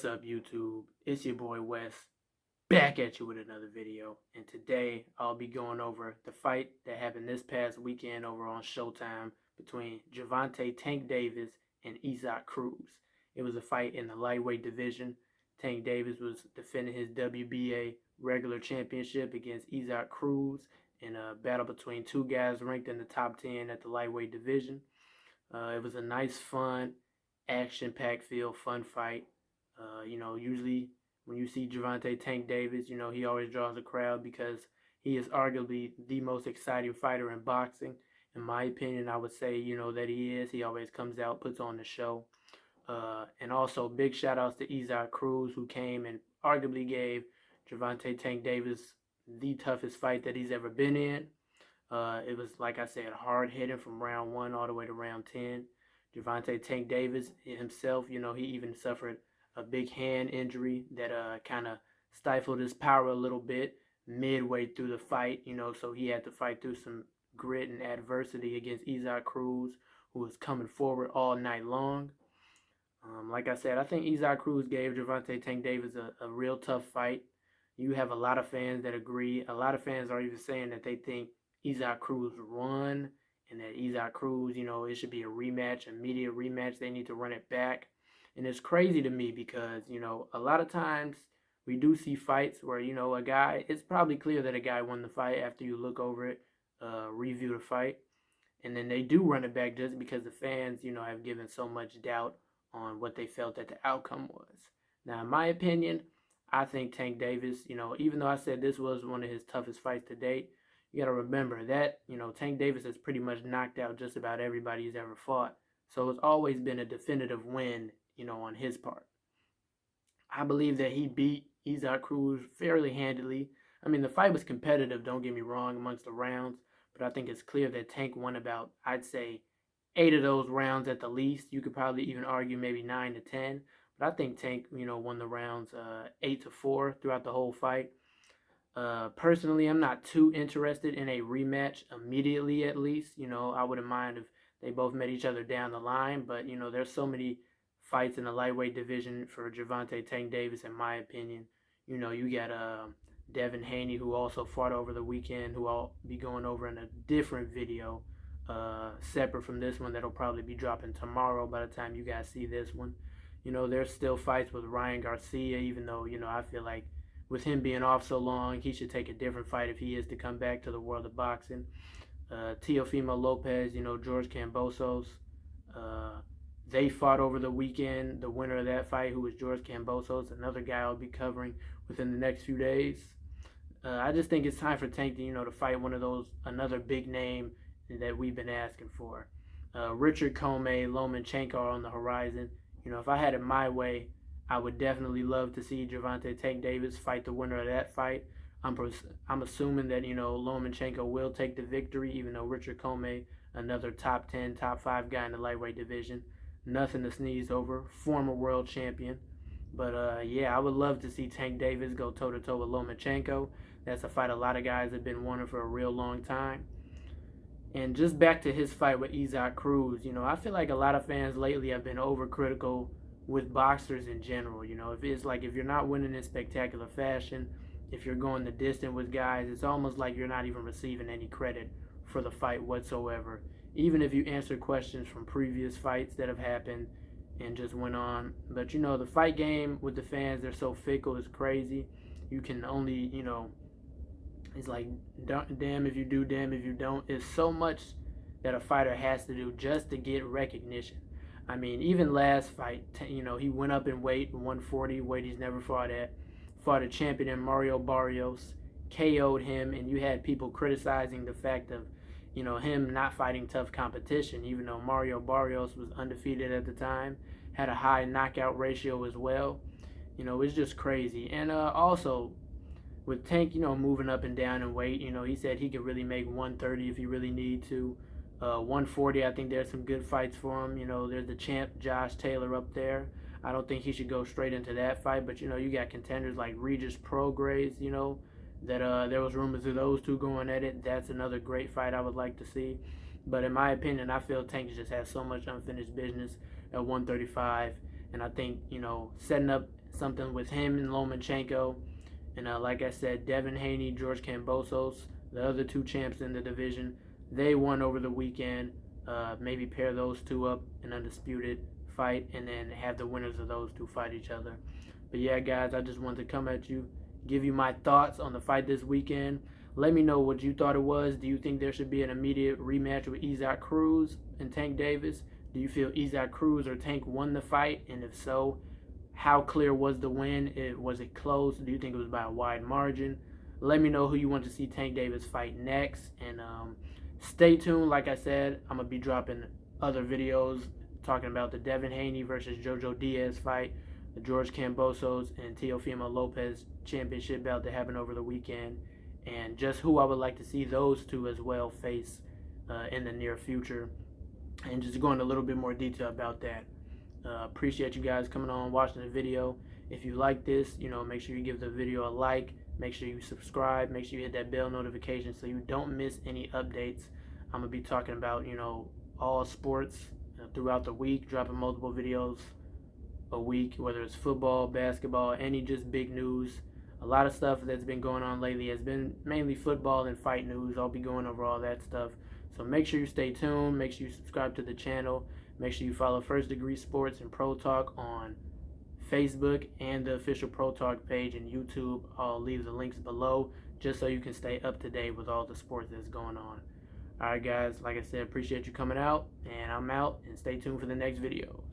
up, YouTube? It's your boy Wes, back at you with another video. And today I'll be going over the fight that happened this past weekend over on Showtime between Gervonta Tank Davis and Issac Cruz. It was a fight in the lightweight division. Tank Davis was defending his WBA regular championship against Issac Cruz in a battle between two guys ranked in the top 10 at the lightweight division. It was a nice, fun, action-packed fun fight. Usually when you see Gervonta Tank Davis, he always draws a crowd because he is arguably the most exciting fighter in boxing. In my opinion, I would say, that he is. He always comes out, puts on the show. And also, big shout-outs to Issac Cruz, who came and arguably gave Gervonta Tank Davis the toughest fight that he's ever been in. It was, like I said, hard hitting from round 1 all the way to round 10. Gervonta Tank Davis himself, he even suffered a big hand injury that kind of stifled his power a little bit midway through the fight, so he had to fight through some grit and adversity against Issac Cruz, who was coming forward all night long. Like I said, I think Issac Cruz gave Gervonta Tank Davis a real tough fight. You have a lot of fans that agree. A lot of fans are even saying that they think Issac Cruz won and that Issac Cruz, it should be a rematch, immediate rematch. They need to run it back. And it's crazy to me because, a lot of times we do see fights where, a guy, it's probably clear that a guy won the fight after you look over it, review the fight. And then they do run it back just because the fans, have given so much doubt on what they felt that the outcome was. Now, in my opinion, I think Tank Davis, even though I said this was one of his toughest fights to date, you got to remember that, Tank Davis has pretty much knocked out just about everybody he's ever fought. So it's always been a definitive win, on his part. I believe that he beat Issac Cruz fairly handily. I mean, the fight was competitive, don't get me wrong, amongst the rounds. But I think it's clear that Tank won about, I'd say, 8 of those rounds at the least. You could probably even argue maybe 9 to 10. But I think Tank, won the rounds 8 to 4 throughout the whole fight. Personally, I'm not too interested in a rematch immediately, at least. I wouldn't mind if they both met each other down the line. But, there's so many fights in the lightweight division for Gervonta Tank Davis, in my opinion. You got Devin Haney, who also fought over the weekend, who I'll be going over in a different video, separate from this one that'll probably be dropping tomorrow by the time you guys see this one. There's still fights with Ryan Garcia, even though, I feel like with him being off so long, he should take a different fight if he is to come back to the world of boxing. Teofimo Lopez, George Kambosos, they fought over the weekend. The winner of that fight, who was George Kambosos, another guy I'll be covering within the next few days. I just think it's time for Tank to fight one of those, another big name that we've been asking for. Richard Commey, Lomachenko are on the horizon. If I had it my way, I would definitely love to see Gervonta Tank Davis fight the winner of that fight. I'm assuming that, Lomachenko will take the victory, even though Richard Commey, another top 10, top 5 guy in the lightweight division. Nothing to sneeze over. Former world champion. But, yeah, I would love to see Tank Davis go toe-to-toe with Lomachenko. That's a fight a lot of guys have been wanting for a real long time. And just back to his fight with Issac Cruz, I feel like a lot of fans lately have been overcritical with boxers in general. If you're not winning in spectacular fashion, if you're going the distance with guys, it's almost like you're not even receiving any credit for the fight whatsoever. Even if you answer questions from previous fights that have happened and just went on. But, the fight game with the fans, they're so fickle, it's crazy. You can only, it's like, damn if you do, damn if you don't. It's so much that a fighter has to do just to get recognition. I mean, even last fight, he went up in weight, 140, weight he's never fought at. Fought a champion in Mario Barrios, KO'd him, and you had people criticizing the fact of, him not fighting tough competition, even though Mario Barrios was undefeated at the time, had a high knockout ratio as well. It's just crazy. And also, with Tank, moving up and down in weight, he said he could really make 130 if he really need to. 140, I think there's some good fights for him. There's the champ Josh Taylor up there. I don't think he should go straight into that fight, but you got contenders like Regis Prograis, that there was rumors of those two going at it. That's another great fight I would like to see. But in my opinion, I feel Tank just has so much unfinished business at 135, and I think setting up something with him and Lomachenko. And like I said, Devin Haney, George Kambosos, the other two champs in the division, they won over the weekend. Maybe pair those two up in undisputed fight, and then have the winners of those two fight each other. But yeah, guys, I just wanted to come at you, give you my thoughts on the fight this weekend. Let me know what you thought it was. Do you think there should be an immediate rematch with Issac Cruz and Tank Davis? Do you feel Issac Cruz or Tank won the fight? And if so, how clear was the win? Was it close? Do you think it was by a wide margin? Let me know who you want to see Tank Davis fight next. And stay tuned. Like I said, I'm going to be dropping other videos talking about the Devin Haney versus Jojo Diaz fight, the George Kambosos and Teofimo Lopez championship bout that happened over the weekend, and just who I would like to see those two as well face in the near future, and just go into a little bit more detail about that. Appreciate you guys coming on, watching the video. If you like this, make sure you give the video a like, make sure you subscribe, make sure you hit that bell notification so you don't miss any updates. I'm going to be talking about, all sports throughout the week, dropping multiple videos a week, whether it's football, basketball, any just big news. A lot of stuff that's been going on lately has been mainly football and fight news. I'll be going over all that stuff. So make sure you stay tuned. Make sure you subscribe to the channel. Make sure you follow First Degree Sports and Pro Talk on Facebook and the official Pro Talk page and YouTube. I'll leave the links below just so you can stay up to date with all the sports that's going on. Alright guys, like I said, appreciate you coming out, and I'm out, and stay tuned for the next videos.